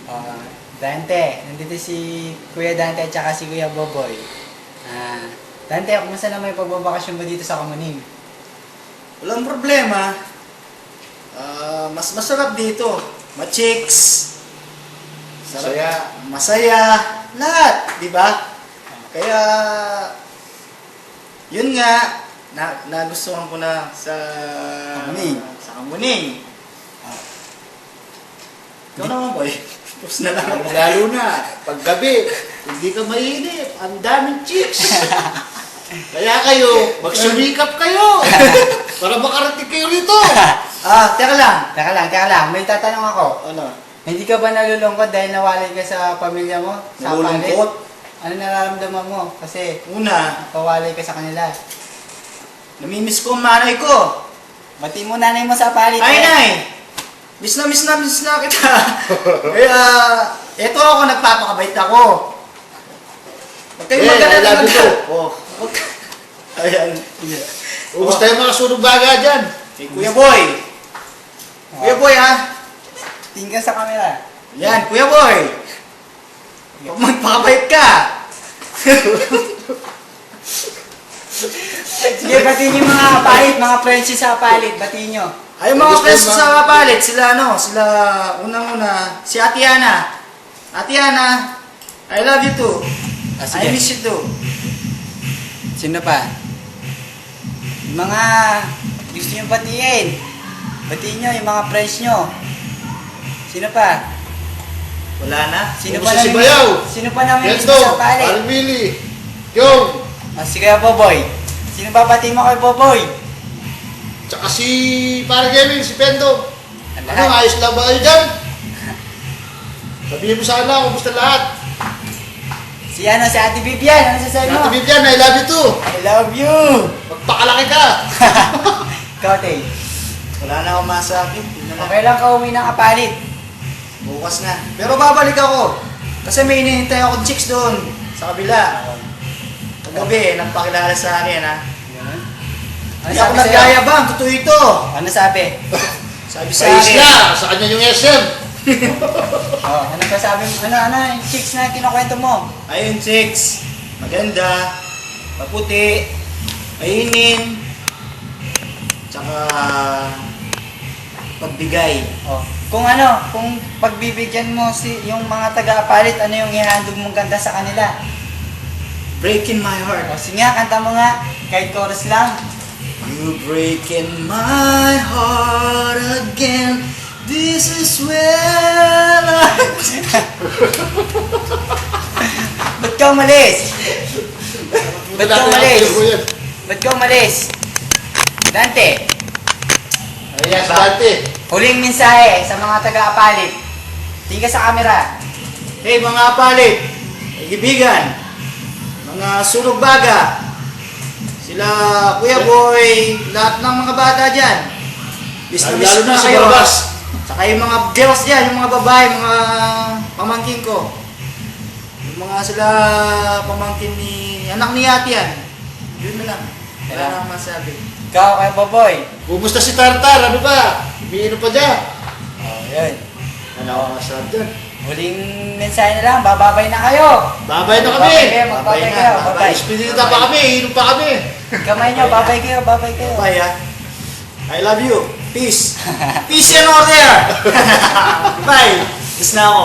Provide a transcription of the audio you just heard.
Oh, Dante, nandito si Kuya Dante at saka si Kuya Boboy. Dante, kumusta naman yung pagbabakasyon mo dito sa Kamuning? Walang problema. Mas masarap dito. Ma-chicks. Masaya. Masaya. Lahat, di ba? Kaya, yun nga, nagustuhan ko na sa Kamuning. Sa Kamuning. Ikaw naman, boy. Tapos na lang. Lalo na, paggabi, hindi ka mainip. Ang daming chicks. Kaya kayo, magsumikap kayo. Para makarating kayo rito. Teka lang. Teka lang, may tatanong ako. Ano? Hindi ka ba nalulungkot dahil nawalay ka sa pamilya mo? Sa palit? Nalulungkot? Ano nararamdaman mo? Kasi Una, pawalay ka sa kanila. namimiss ko ang nanay ko. Bati mo nanay mo sa palit. Ay, nay! Miss na kita. Kaya, eto ako, nagpapakabait ako. Huwag kayong I love you too. Oh, ayan. Ubus tayo mga sunog baga dyan. Hey, Kuya Boy. Kuya Boy, ha? Tingin ka sa camera. Yan, Kuya Boy. Huwag magpakabait ka. Sige, batiin yung mga palit, mga friends sa palit. Batiin nyo. Ay, mga friends sa palit, sila unang-una, si Ate Ana. Ate Ana, I love you too. Sige. I miss you too. Sino pa? Yung mga gusto nyo batiin. Batiin nyo yung mga friends nyo. Sino pa? Wala na? Sino Ubus pa na si namin? Bayaw. Sino pa namin Yes, gusto do. sa palit? Parang Billy. Yo. Si Kuya Boboy. Sino ba batiin mo kay Boboy? Tsaka si Parang Kevin, si Pendo. Ang Ano, lahat. ayos lang ba kayo dyan? Sabihin mo sana, kumusta lahat? Si Ate Vivian. Ano sasabi mo? Ate Vivian, I love you too. I love you. Magpakalaki ka. Ikaw, Tay. Wala na akong masabi. Yun na lang. Okay lang ka uwi ng kapalit. Bukas na. Pero babalik ako. Kasi may inihintay ako chicks doon. Sa kabila. Kagabi, nagpakilala sa akin, ha? Ano Hindi ako sabi sa'yo? nagyayabang. Totoo ito. Ano sabi? Sabi sa Ayos akin. na, sa kanya yung SM. Ano pa sabi mo? Ano, yung chicks na kinukwento mo? Ayun, chicks. Maganda. Maputi. Mainin. Tsaka pagbigay. Kung pagbibigyan mo yung mga taga-palit, ano yung ihandog mong ganda sa kanila? Breaking my heart. Sige nga, kanta mo nga. Kahit chorus lang. You breaking my heart again. This is where Ba't ka umalis? Ba't ka umalis? Ba't ka umalis? Dante, Ayan, sa dati. huling mensahe sa mga taga-palit. Tingin ka sa camera. Hey, mga palit. Kaibigan. Mga sunog baga. Sila, Kuya Boy, lahat ng mga bata dyan. Miss na miss Lalo ko na na si kayo. Barbas. Saka yung mga girls dyan, yung mga babae, mga pamangkin ko. Yung mga sila pamangkin ni, anak ni Ate yan. Yun na lang. Wala na akong masabi. Ikaw, kay Boboy. Kumusta si Tartar? Ano ba? Umiinom pa dyan. Yun. Ano ako masabi dyan? Huling mensahe na lang, bababay na kayo. Babay na kami. Babay kayo, magbabay Babay na, kayo. babay. Babay. Espinita pa kami, inom pa kami. Kamay nyo, babay kayo, babay kayo. Bye, ha? I love you. Peace. Peace and order. Bye. Peace na ako.